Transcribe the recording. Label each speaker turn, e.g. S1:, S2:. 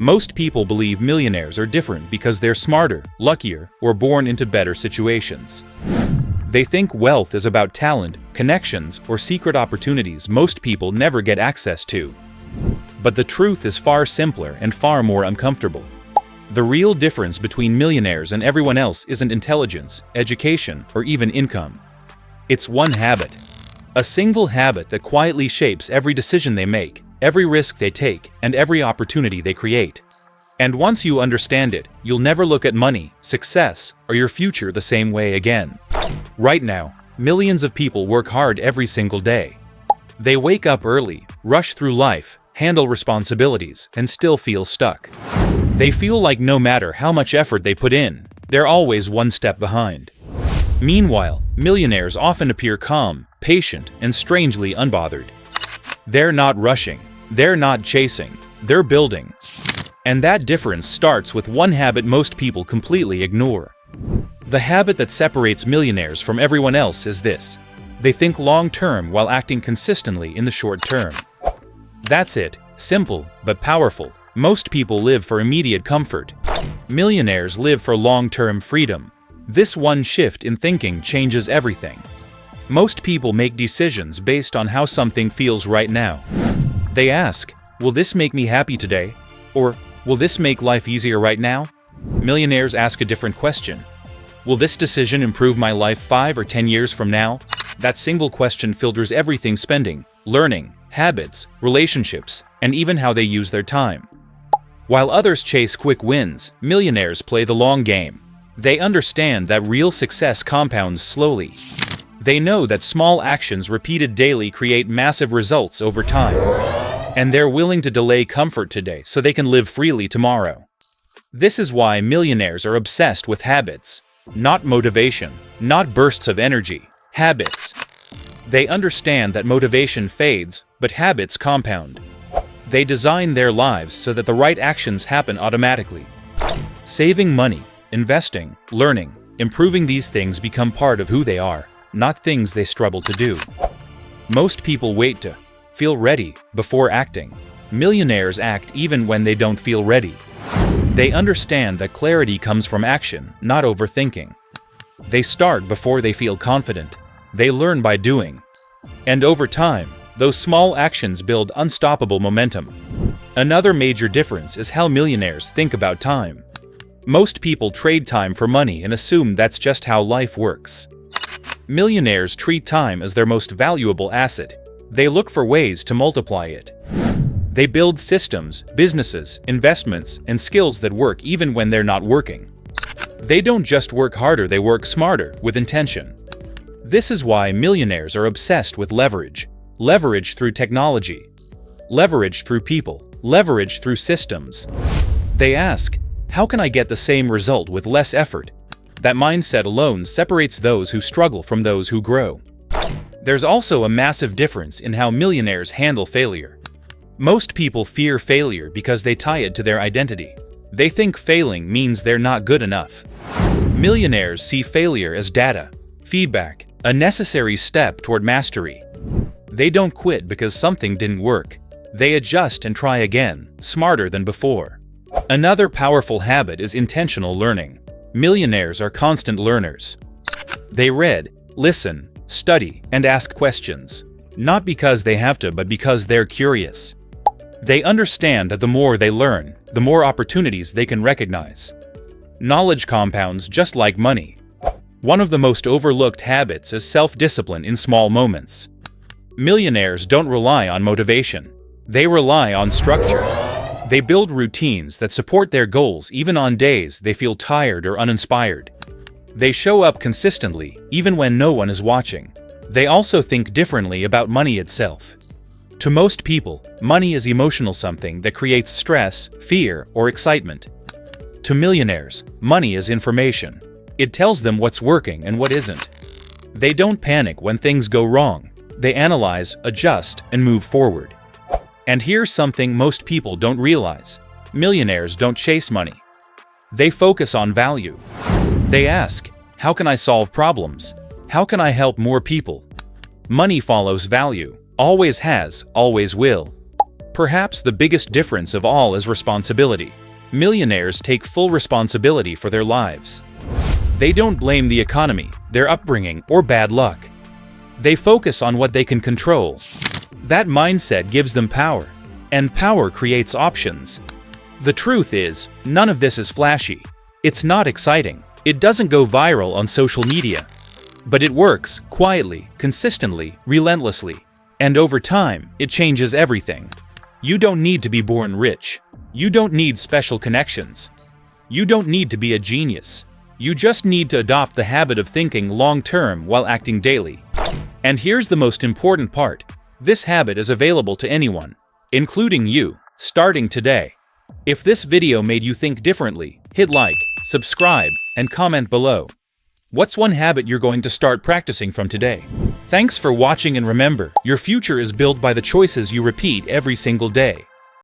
S1: Most people believe millionaires are different because they're smarter, luckier, or born into better situations. They think wealth is about talent, connections, or secret opportunities most people never get access to. But the truth is far simpler and far more uncomfortable. The real difference between millionaires and everyone else isn't intelligence, education, or even income. It's one habit. A single habit that quietly shapes every decision they make, every risk they take, and every opportunity they create. And once you understand it, you'll never look at money, success, or your future the same way again. Right now, millions of people work hard every single day. They wake up early, rush through life, handle responsibilities, and still feel stuck. They feel like no matter how much effort they put in, they're always one step behind. Meanwhile, millionaires often appear calm, patient, and strangely unbothered. They're not rushing, they're not chasing, they're building. And that difference starts with one habit most people completely ignore. The habit that separates millionaires from everyone else is this: they think long-term while acting consistently in the short term. That's it, simple but powerful. Most people live for immediate comfort. Millionaires live for long-term freedom. This one shift in thinking changes everything. Most people make decisions based on how something feels right now. They ask, will this make me happy today? Or, will this make life easier right now? Millionaires ask a different question. Will this decision improve my life 5 or 10 years from now? That single question filters everything: spending, learning, habits, relationships, and even how they use their time. While others chase quick wins, millionaires play the long game. They understand that real success compounds slowly. They know that small actions repeated daily create massive results over time. And they're willing to delay comfort today so they can live freely tomorrow. This is why millionaires are obsessed with habits. Not motivation, not bursts of energy, habits. They understand that motivation fades, but habits compound. They design their lives so that the right actions happen automatically. Saving money, investing, learning, improving these things become part of who they are, not things they struggle to do. Most people wait to feel ready before acting. Millionaires act even when they don't feel ready. They understand that clarity comes from action, not overthinking. They start before they feel confident. They learn by doing. And over time, those small actions build unstoppable momentum. Another major difference is how millionaires think about time. Most people trade time for money and assume that's just how life works. Millionaires treat time as their most valuable asset. They look for ways to multiply it. They build systems, businesses, investments, and skills that work even when they're not working. They don't just work harder, they work smarter, with intention. This is why millionaires are obsessed with leverage. Leverage through technology. Leverage through people. Leverage through systems. They ask, how can I get the same result with less effort? That mindset alone separates those who struggle from those who grow. There's also a massive difference in how millionaires handle failure. Most people fear failure because they tie it to their identity. They think failing means they're not good enough. Millionaires see failure as data, feedback, a necessary step toward mastery. They don't quit because something didn't work. They adjust and try again, smarter than before. Another powerful habit is intentional learning. Millionaires are constant learners. They read, listen, study, and ask questions. Not because they have to, but because they're curious. They understand that the more they learn, the more opportunities they can recognize. Knowledge compounds just like money. One of the most overlooked habits is self-discipline in small moments. Millionaires don't rely on motivation. They rely on structure. They build routines that support their goals even on days they feel tired or uninspired. They show up consistently, even when no one is watching. They also think differently about money itself. To most people, money is emotional, something that creates stress, fear, or excitement. To millionaires, money is information. It tells them what's working and what isn't. They don't panic when things go wrong. They analyze, adjust, and move forward. And here's something most people don't realize. Millionaires don't chase money. They focus on value. They ask, how can I solve problems? How can I help more people? Money follows value. Always has, always will. Perhaps the biggest difference of all is responsibility. Millionaires take full responsibility for their lives. They don't blame the economy, their upbringing, or bad luck. They focus on what they can control. That mindset gives them power, and power creates options. The truth is, none of this is flashy. It's not exciting. It doesn't go viral on social media. But it works quietly, consistently, relentlessly. And over time, it changes everything. You don't need to be born rich. You don't need special connections. You don't need to be a genius. You just need to adopt the habit of thinking long-term while acting daily. And here's the most important part. This habit is available to anyone, including you, starting today. If this video made you think differently, hit like, subscribe, and comment below. What's one habit you're going to start practicing from today? Thanks for watching, and remember, your future is built by the choices you repeat every single day.